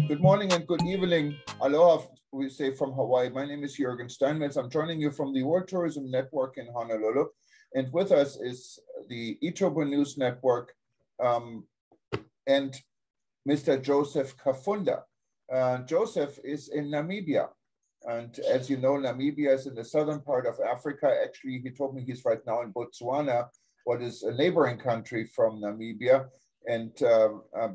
Good morning and good evening. Aloha, we say from Hawaii. My name is Jürgen Steinmetz. I'm joining you from the World Tourism Network in Honolulu. And with us is the Itobo News Network and Mr. Joseph Kafunda. Joseph is in Namibia. And as you know, Namibia is in the southern part of Africa. Actually, he told me he's right now in Botswana, what is a neighboring country from Namibia. And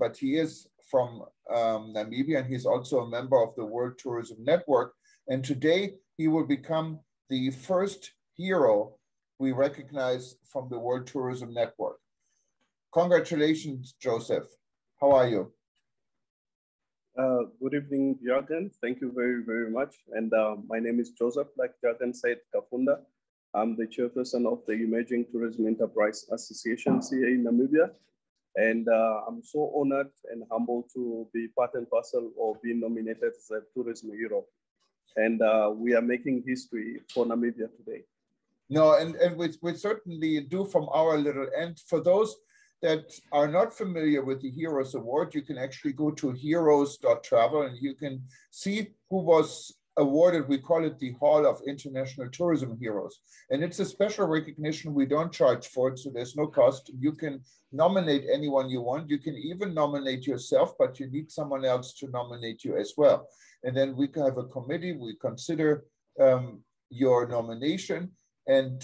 but he is from Namibia, and he's also a member of the World Tourism Network. And today he will become the first hero we recognize from the World Tourism Network. Congratulations, Joseph. How are you? Good evening, Jürgen. Thank you very, very much. And my name is Joseph, like Jürgen said, Kafunda. I'm the chairperson of the Emerging Tourism Enterprise Association here in Namibia. And I'm so honored and humbled to be part and parcel of being nominated as a tourism hero. And we are making history for Namibia today. No, and we certainly do from our little end. For those that are not familiar with the Heroes Award, you can actually go to heroes.travel and you can see who was awarded. We call it the Hall of International Tourism Heroes. And it's a special recognition. We don't charge for it, so there's no cost. You can nominate anyone you want. You can even nominate yourself, but you need someone else to nominate you as well. And then we can have a committee. We consider your nomination. And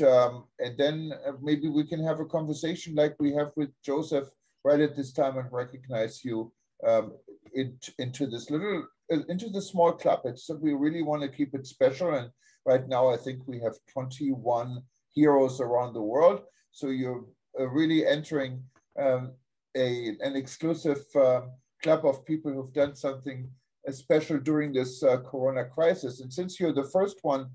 then maybe we can have a conversation like we have with Joseph right at this time and recognize you into the small club. So we really want to keep it special. And right now, I think we have 21 heroes around the world. So you're really entering an exclusive club of people who've done something special during this Corona crisis. And since you're the first one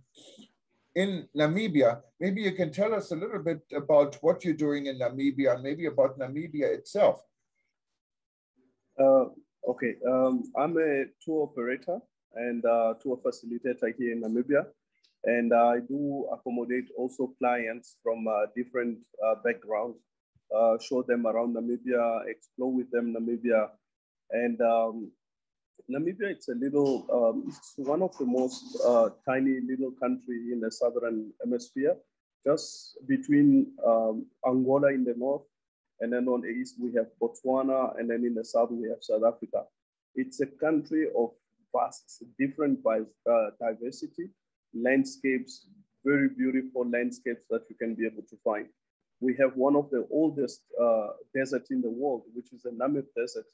in Namibia, maybe you can tell us a little bit about what you're doing in Namibia and maybe about Namibia itself. Okay, I'm a tour operator and tour facilitator here in Namibia. And I do accommodate also clients from different backgrounds, show them around Namibia, explore with them Namibia. And Namibia, it's it's one of the most tiny little country in the southern hemisphere, just between Angola in the north, and then on the east we have Botswana, and then in the south we have South Africa. It's a country of vast, different diversity, landscapes, very beautiful landscapes that you can be able to find. We have one of the oldest deserts in the world, which is the Namib Desert,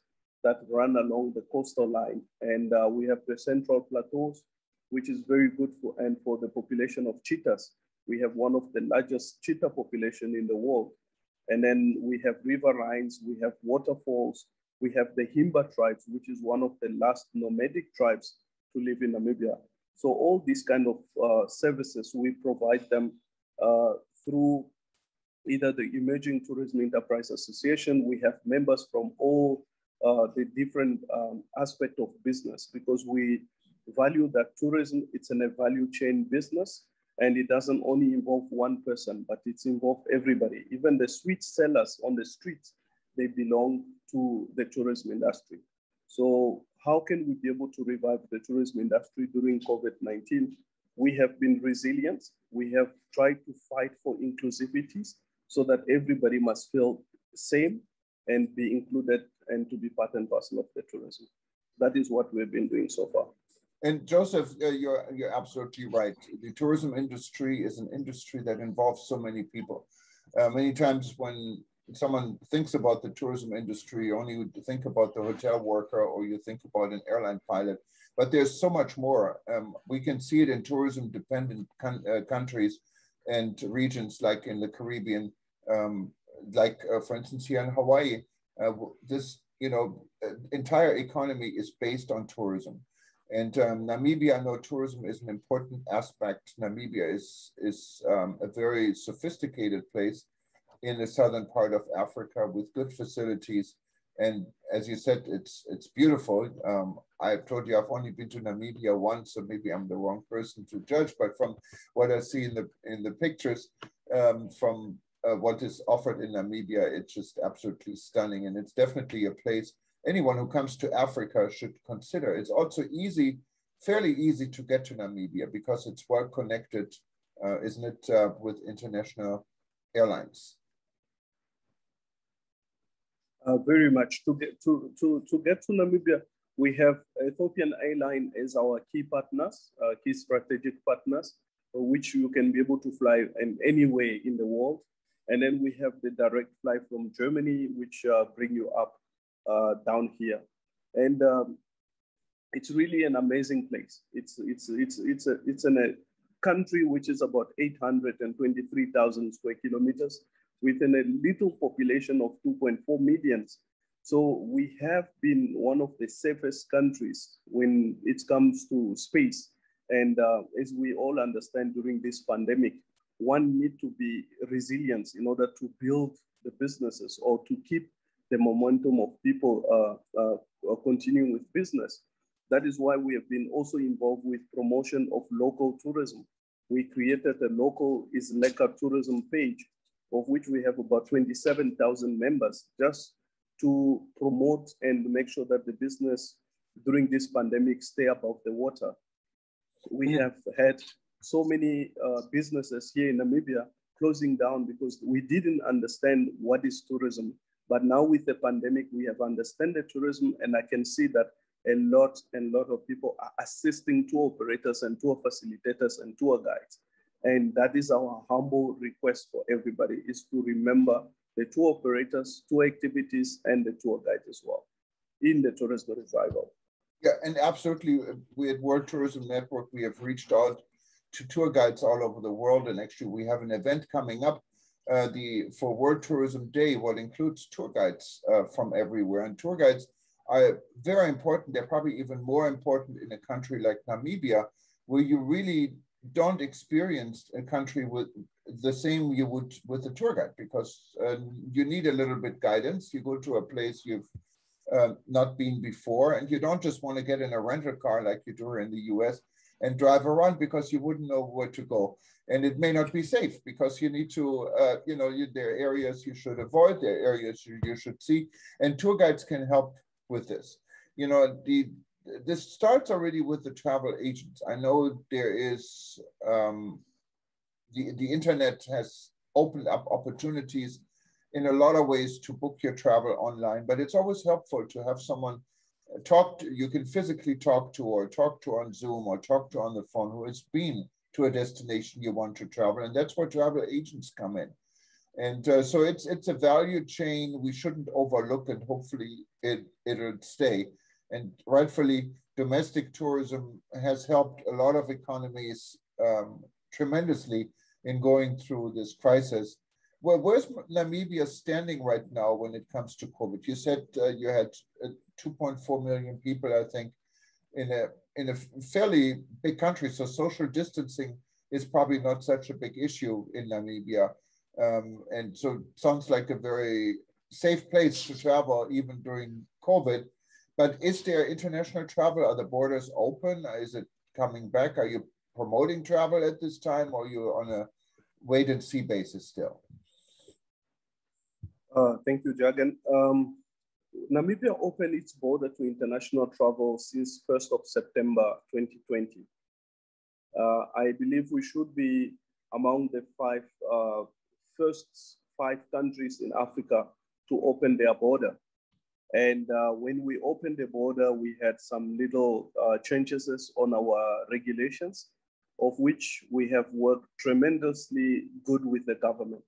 that run along the coastal line. And we have the central plateaus, which is very good for the population of cheetahs. We have one of the largest cheetah population in the world. And then we have riverines, we have waterfalls, we have the Himba tribes, which is one of the last nomadic tribes to live in Namibia. So all these kind of services, we provide them through either the Emerging Tourism Enterprise Association. We have members from all the different aspect of business, because we value that tourism, it's a value chain business, and it doesn't only involve one person, but it's involved everybody. Even the sweet sellers on the streets, they belong to the tourism industry. So how can we be able to revive the tourism industry during COVID-19? We have been resilient. We have tried to fight for inclusivity so that everybody must feel the same and be included and to be part and parcel of the tourism. That is what we've been doing so far. And Joseph, you're absolutely right. The tourism industry is an industry that involves so many people. Many times when someone thinks about the tourism industry, you only think about the hotel worker or you think about an airline pilot, but there's so much more. We can see it in tourism-dependent countries and regions like in the Caribbean, for instance, here in Hawaii. This entire economy is based on tourism. And Namibia, I know tourism is an important aspect. Namibia is a very sophisticated place in the southern part of Africa with good facilities. And as you said, it's beautiful. I've told you I've only been to Namibia once, so maybe I'm the wrong person to judge. But from what I see in the pictures, from what is offered in Namibia, it's just absolutely stunning. And it's definitely a place anyone who comes to Africa should consider. It's also easy, fairly easy to get to Namibia because it's well connected, isn't it, with international airlines? Very much. To get to Namibia, we have Ethiopian Airline as our key partners, key strategic partners, which you can be able to fly in any way in the world. And then we have the direct flight from Germany, which bring you up down here. And it's really an amazing place. It's in a country which is about 823,000 square kilometers within a little population of 2.4 million. So we have been one of the safest countries when it comes to space. And as we all understand during this pandemic, one need to be resilient in order to build the businesses or to keep the momentum of people continuing with business. That is why we have been also involved with promotion of local tourism. We created a local Isleka tourism page, of which we have about 27,000 members, just to promote and make sure that the business during this pandemic stay above the water. We have had so many businesses here in Namibia closing down because we didn't understand what is tourism. But now with the pandemic, we have understood the tourism, and I can see that a lot of people are assisting tour operators and tour facilitators and tour guides. And that is our humble request for everybody, is to remember the tour operators, tour activities, and the tour guides as well in the tourism revival. Yeah, and absolutely. We at World Tourism Network, we have reached out to tour guides all over the world. And actually we have an event coming up for World Tourism Day, what includes tour guides from everywhere. And tour guides are very important. They're probably even more important in a country like Namibia, where you really don't experience a country with the same you would with a tour guide, because you need a little bit guidance. You go to a place you've not been before, and you don't just want to get in a rental car like you do in the US and drive around, because you wouldn't know where to go. And it may not be safe, because you need to, there are areas you should avoid, there are areas you should see, and tour guides can help with this. This starts already with the travel agents. I know there is, the internet has opened up opportunities in a lot of ways to book your travel online, but it's always helpful to have someone you can physically talk to, or talk to on Zoom, or talk to on the phone, who has been to a destination you want to travel. And that's where travel agents come in. And so it's a value chain we shouldn't overlook, and hopefully it'll stay. And rightfully, domestic tourism has helped a lot of economies tremendously in going through this crisis. Well, where's Namibia standing right now when it comes to COVID? You said you had 2.4 million people, I think, in a fairly big country. So social distancing is probably not such a big issue in Namibia. And so it sounds like a very safe place to travel even during COVID. But is there international travel? Are the borders open? Is it coming back? Are you promoting travel at this time, or are you on a wait and see basis still? Thank you, Jagan. Namibia opened its border to international travel since 1st of September 2020. I believe we should be among the first five countries in Africa to open their border. And when we opened the border, we had some little changes on our regulations, of which we have worked tremendously good with the government.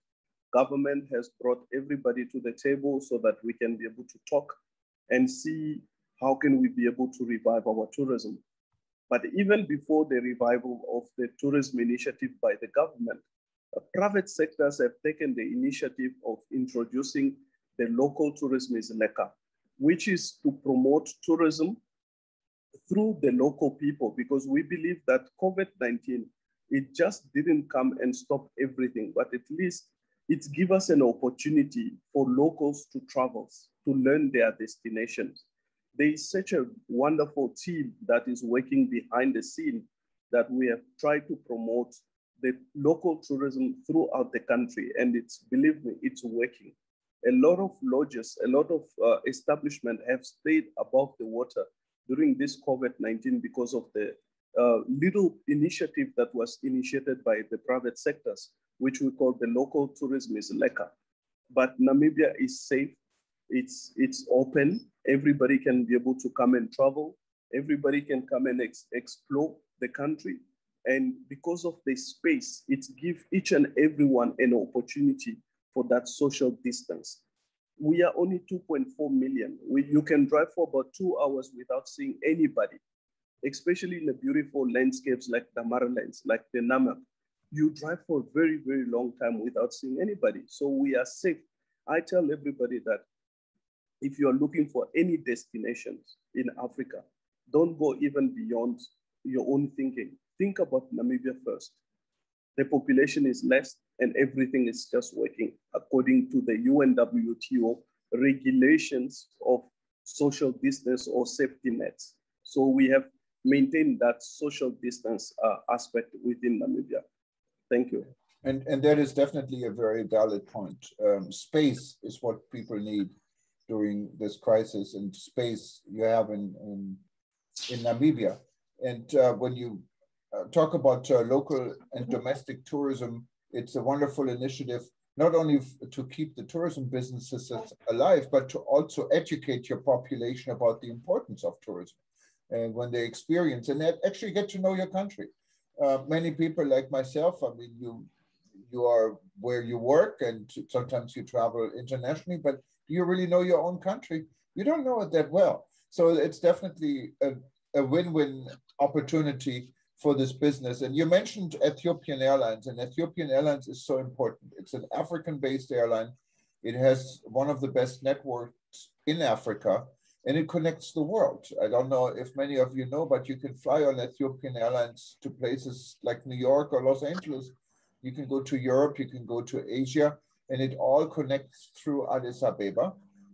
Government has brought everybody to the table so that we can be able to talk and see how can we be able to revive our tourism. But even before the revival of the tourism initiative by the government, private sectors have taken the initiative of introducing the local tourism Isleka, which is to promote tourism through the local people, because we believe that COVID-19, it just didn't come and stop everything, but at least it gives us an opportunity for locals to travel, to learn their destinations. There is such a wonderful team that is working behind the scene that we have tried to promote the local tourism throughout the country. And believe me, it's working. a lot of lodges, a lot of establishment have stayed above the water during this COVID-19 because of the little initiative that was initiated by the private sectors, which we call the local tourism is LECA. But Namibia is safe, it's open, everybody can be able to come and travel, everybody can come and explore the country. And because of the space, it gives each and everyone an opportunity for that social distance. We are only 2.4 million. You can drive for about 2 hours without seeing anybody, especially in the beautiful landscapes like the Marlands, like the Namib. You drive for a very, very long time without seeing anybody. So we are safe. I tell everybody that if you're looking for any destinations in Africa, don't go even beyond your own thinking. Think about Namibia first. The population is less and everything is just working according to the UNWTO regulations of social distance or safety nets. So we have maintained that social distance aspect within Namibia. Thank you. And that is definitely a very valid point. Space is what people need during this crisis, and space you have in Namibia. And when you talk about local and domestic tourism, it's a wonderful initiative, not only to keep the tourism businesses alive, but to also educate your population about the importance of tourism. And when they experience and they actually get to know your country. Many people like myself, I mean, you are where you work and sometimes you travel internationally, but do you really know your own country? You don't know it that well. So it's definitely a win-win opportunity for this business. And you mentioned Ethiopian Airlines, and Ethiopian Airlines is so important. It's an African-based airline. It has one of the best networks in Africa, and it connects the world. I don't know if many of you know, but you can fly on Ethiopian Airlines to places like New York or Los Angeles. You can go to Europe, you can go to Asia, and it all connects through Addis Ababa.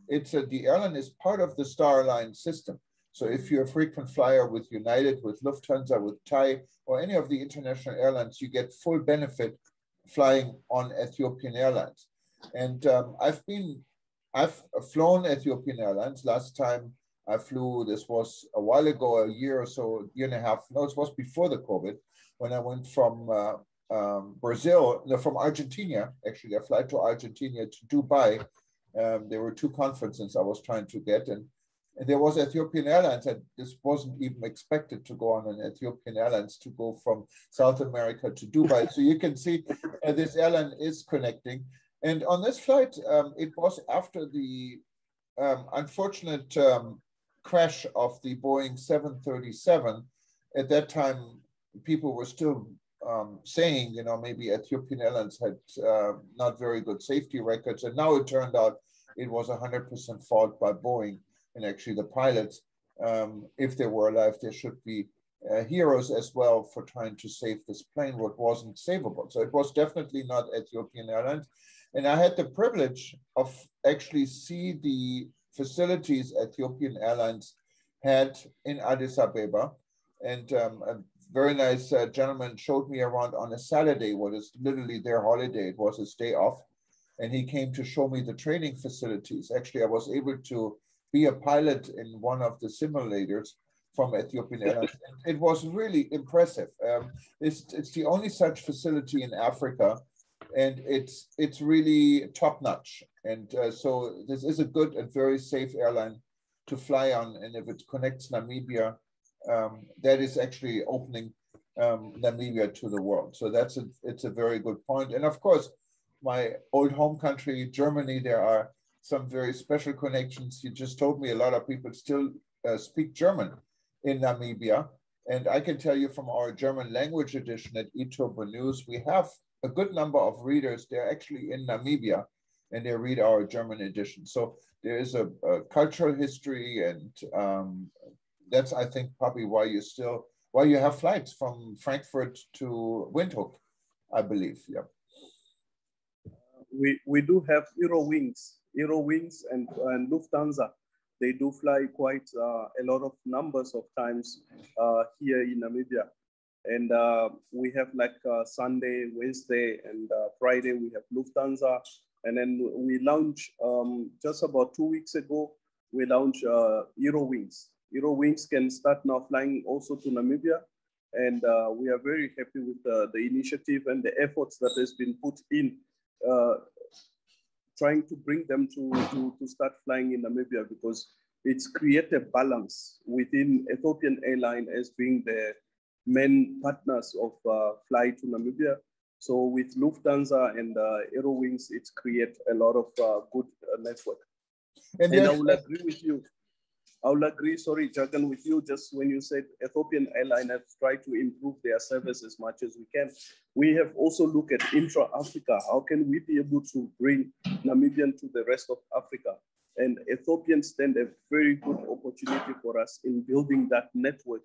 The airline is part of the Star Alliance system. So if you're a frequent flyer with United, with Lufthansa, with Thai, or any of the international airlines, you get full benefit flying on Ethiopian Airlines. And I've flown Ethiopian Airlines. Last time I flew, this was a while ago, a year or so, year and a half. No, it was before the COVID, when I went from Brazil, no, from Argentina, actually, I flew to Argentina to Dubai. There were 2 conferences I was trying to get, and there was Ethiopian Airlines, and this wasn't even expected to go on an Ethiopian Airlines to go from South America to Dubai. So you can see this airline is connecting. And on this flight, it was after the unfortunate crash of the Boeing 737. At that time, people were still saying, you know, maybe Ethiopian Airlines had not very good safety records. And now it turned out it was 100% fault by Boeing. And actually the pilots, if they were alive, they should be heroes as well for trying to save this plane, what wasn't savable. So it was definitely not Ethiopian Airlines. And I had the privilege of actually see the facilities Ethiopian Airlines had in Addis Ababa. And a very nice gentleman showed me around on a Saturday, what is literally their holiday. It was his day off. And he came to show me the training facilities. Actually, I was able to be a pilot in one of the simulators from Ethiopian Airlines. It was really impressive. It's the only such facility in Africa, and it's really top notch. And so this is a good and very safe airline to fly on. And if it connects Namibia, that is actually opening Namibia to the world. So it's a very good point. And of course, my old home country, Germany, there are some very special connections. You just told me a lot of people still speak German in Namibia. And I can tell you from our German language edition at eTurbo News, we have a good number of readers. They're actually in Namibia and they read our German edition. So there is a cultural history, and that's, I think, probably why you have flights from Frankfurt to Windhoek, I believe. Yeah. We do have Eurowings and Lufthansa. They do fly quite a lot of numbers of times here in Namibia. And we have like Sunday, Wednesday, and Friday, we have Lufthansa. And then we launched, just about 2 weeks ago, we launched Eurowings. Eurowings can start now flying also to Namibia. And we are very happy with the initiative and the efforts that has been put in trying to bring them to start flying in Namibia, because it's created balance within Ethiopian Airlines as being the main partners of flight to Namibia. So with Lufthansa and Eurowings, it's create a lot of good network. And I will agree with you. I will agree, sorry, Jagan, with you just when you said Ethiopian Airlines have tried to improve their service as much as we can. We have also looked at intra-Africa. How can we be able to bring Namibian to the rest of Africa? And Ethiopians stand a very good opportunity for us in building that network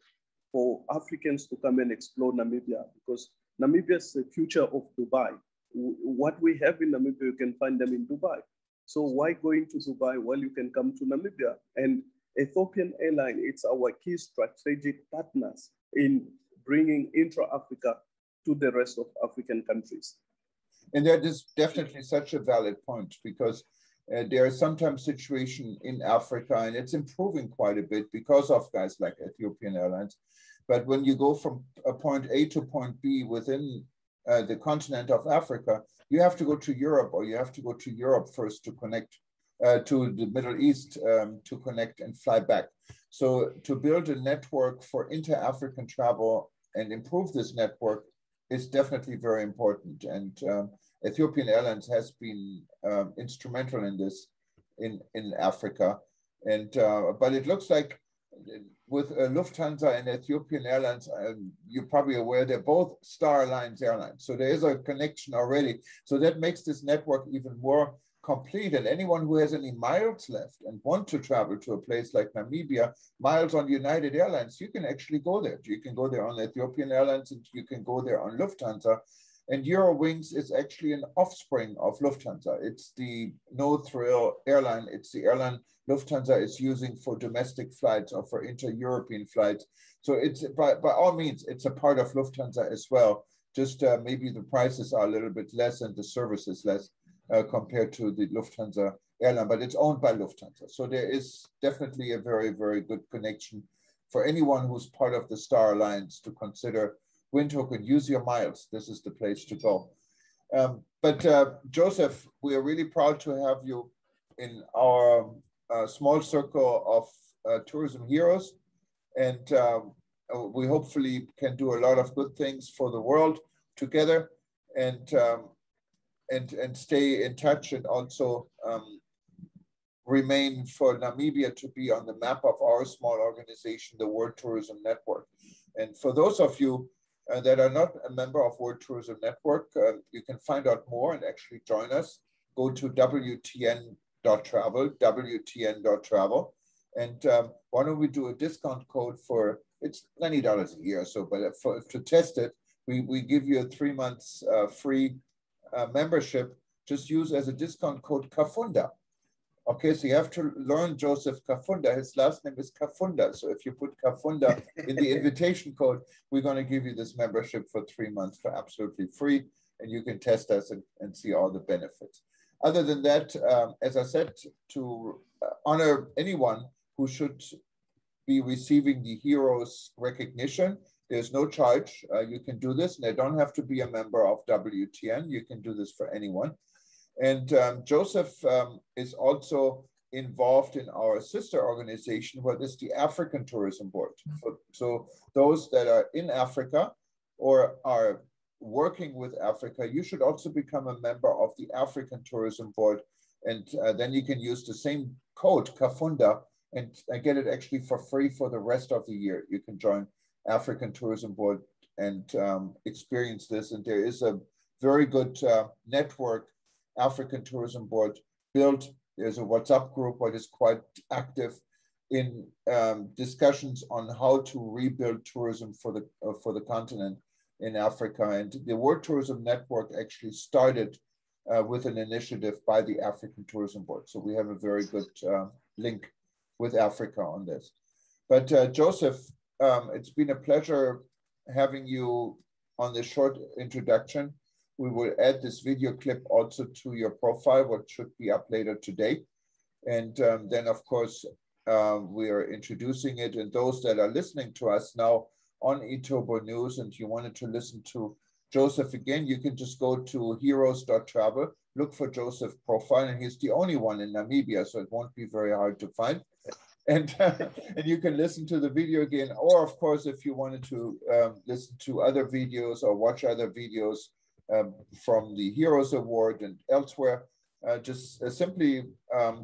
for Africans to come and explore Namibia, because Namibia is the future of Dubai. What we have in Namibia, you can find them in Dubai. So why going to Dubai? Well, you can come to Namibia. And Ethiopian Airlines, it's our key strategic partners in bringing intra-Africa to the rest of African countries. And that is definitely such a valid point, because there are sometimes situations in Africa, and it's improving quite a bit because of guys like Ethiopian Airlines. But when you go from point A to point B within the continent of Africa, you have to go to Europe, or you have to go to Europe first to connect to the Middle East to connect and fly back. So to build a network for inter-African travel and improve this network is definitely very important. And Ethiopian Airlines has been instrumental in this in Africa. And but it looks like with Lufthansa and Ethiopian Airlines, you're probably aware they're both Star Alliance airlines. So there is a connection already. So that makes this network even more complete. And anyone who has any miles left and want to travel to a place like Namibia, miles on United Airlines, you can actually go there. You can go there on Ethiopian Airlines, and you can go there on Lufthansa. And Eurowings is actually an offspring of Lufthansa. It's the no-thrill airline. It's the airline Lufthansa is using for domestic flights or for inter-European flights. So it's by all means, it's a part of Lufthansa as well. Just maybe the prices are a little bit less and the service is less compared to the Lufthansa airline, but it's owned by Lufthansa. So there is definitely a very, very good connection for anyone who's part of the Star Alliance to consider Windhoek and use your miles. This is the place to go. But Joseph, we are really proud to have you in our small circle of tourism heroes. And we hopefully can do a lot of good things for the world together, and stay in touch, and also remain for Namibia to be on the map of our small organization, the World Tourism Network. And for those of you that are not a member of World Tourism Network, you can find out more and actually join us. Go to WTN.travel, WTN.travel. And why don't we do a discount code for, it's $90 a year or so, but to test it, we give you a 3 months free membership. Just use as a discount code Kafunda. Okay, so you have to learn Joseph Kafunda. His last name is Kafunda. So if you put Kafunda in the invitation code, we're going to give you this membership for 3 months for absolutely free, and you can test us and see all the benefits. Other than that, as I said, to honor anyone who should be receiving the Heroes recognition, there's no charge. You can do this, and they don't have to be a member of WTN. You can do this for anyone. And Joseph is also involved in our sister organization, what is the African Tourism Board. So those that are in Africa or are working with Africa, you should also become a member of the African Tourism Board. And then you can use the same code, Kafunda, and get it actually for free for the rest of the year. You can join African Tourism Board and experience this. And there is a very good network, African Tourism Board built. There's a WhatsApp group that is quite active in discussions on how to rebuild tourism for the continent in Africa. And the World Tourism Network actually started with an initiative by the African Tourism Board. So we have a very good link with Africa on this. But Joseph, it's been a pleasure having you on this short introduction. we will add this video clip also to your profile, what should be up later today. And then, of course, we are introducing it. And those that are listening to us now on eTurbo News and you wanted to listen to Joseph again, you can just go to heroes.travel, look for Joseph's profile, and he's the only one in Namibia, so it won't be very hard to find. And, and you can listen to the video again, or of course, if you wanted to listen to other videos or watch other videos from the Heroes Award and elsewhere, just simply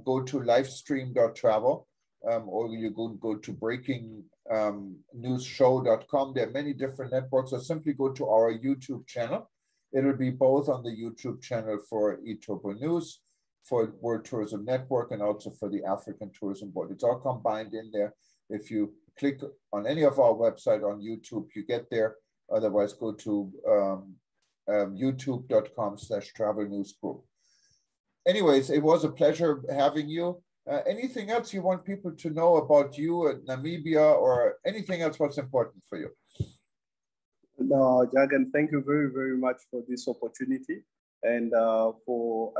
go to livestream.travel, or you go to breakingnewsshow.com. There are many different networks, or simply go to our YouTube channel. It'll be both on the YouTube channel for eTurbo News, for World Tourism Network, and also for the African Tourism Board. It's all combined in there. If you click on any of our website on YouTube, you get there. Otherwise, go to youtube.com/travel news group. Anyways, it was a pleasure having you. Anything else you want people to know about you at Namibia, or anything else what's important for you? No, Jagan, thank you very, very much for this opportunity and for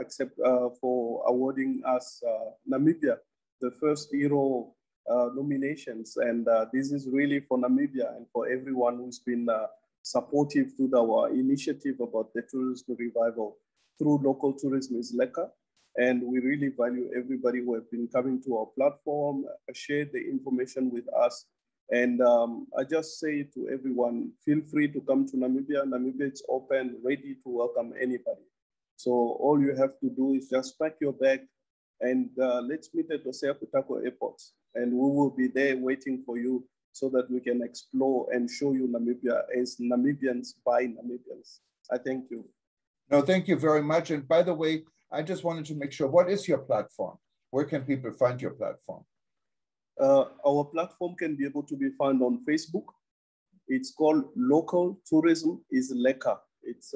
awarding us Namibia the first Hero nominations. And this is really for Namibia and for everyone who's been supportive to our initiative about the tourism revival through local tourism is Leka. And we really value everybody who have been coming to our platform, share the information with us. And I just say to everyone, feel free to come to Namibia. Namibia is open, ready to welcome anybody. So all you have to do is just pack your bag and let's meet at Osea Kutako Airport. And we will be there waiting for you so that we can explore and show you Namibia as Namibians by Namibians. I thank you. No, thank you very much. And by the way, I just wanted to make sure, what is your platform? Where can people find your platform? Our platform can be able to be found on Facebook. It's called Local Tourism is Leka. It's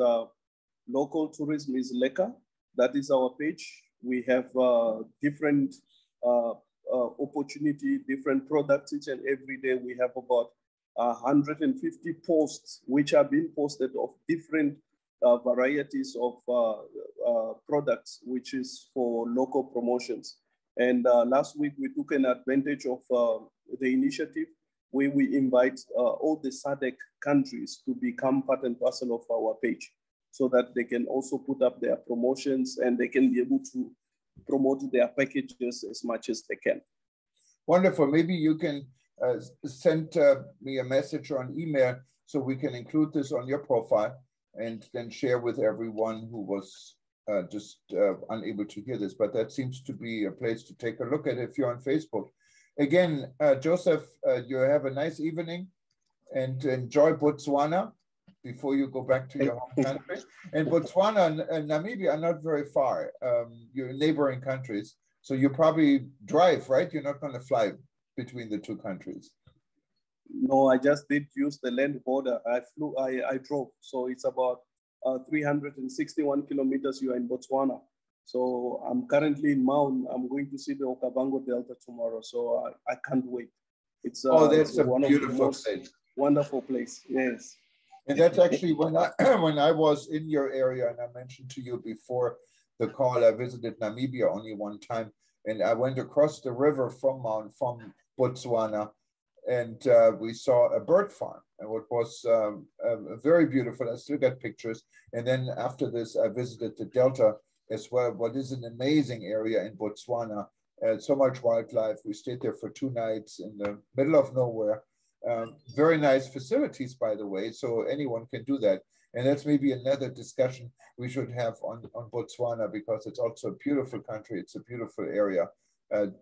Local Tourism is Leka. That is our page. We have different opportunity, different products each and every day. We have about 150 posts which are being posted of different varieties of products, which is for local promotions. And last week, we took an advantage of the initiative where we invite all the SADC countries to become part and parcel of our page so that they can also put up their promotions and they can be able to promote their packages as much as they can. Wonderful. Maybe you can send me a message or an email so we can include this on your profile and then share with everyone who was just unable to hear this. But that seems to be a place to take a look at if you're on Facebook. Again, Joseph, you have a nice evening and enjoy Botswana before you go back to your home country. And Botswana and Namibia are not very far. You're neighboring countries. So you probably drive, right? You're not going to fly between the two countries. No, I just did use the land border. I drove. So it's about 361 kilometers. You are in Botswana. So I'm currently in Maun. I'm going to see the Okavango Delta tomorrow. So I can't wait. It's that's a beautiful place. Wonderful place. Yes. And that's actually when I was in your area, and I mentioned to you before the call, I visited Namibia only one time, and I went across the river from Botswana, and we saw a bird farm, and it was very beautiful. I still got pictures. And then after this, I visited the Delta as well. What is an amazing area in Botswana. So much wildlife. We stayed there for 2 nights in the middle of nowhere. Very nice facilities, by the way, so anyone can do that. And that's maybe another discussion we should have on Botswana, because it's also a beautiful country. It's a beautiful area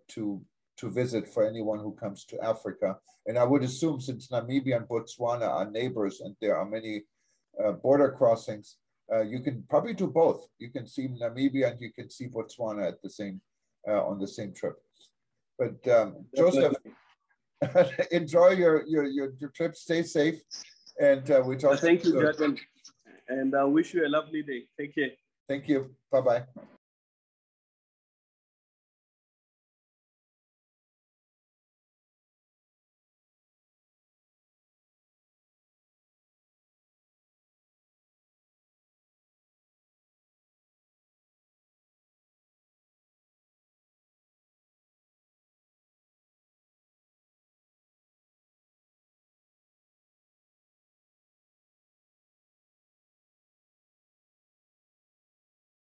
to visit for anyone who comes to Africa. And I would assume, since Namibia and Botswana are neighbors and there are many border crossings, you can probably do both. You can see Namibia and you can see Botswana at the same on the same trip. But Joseph, enjoy your trip. Stay safe, and we talk. Thank you, Jaden, and I wish you a lovely day. Take care. Thank you. Bye bye.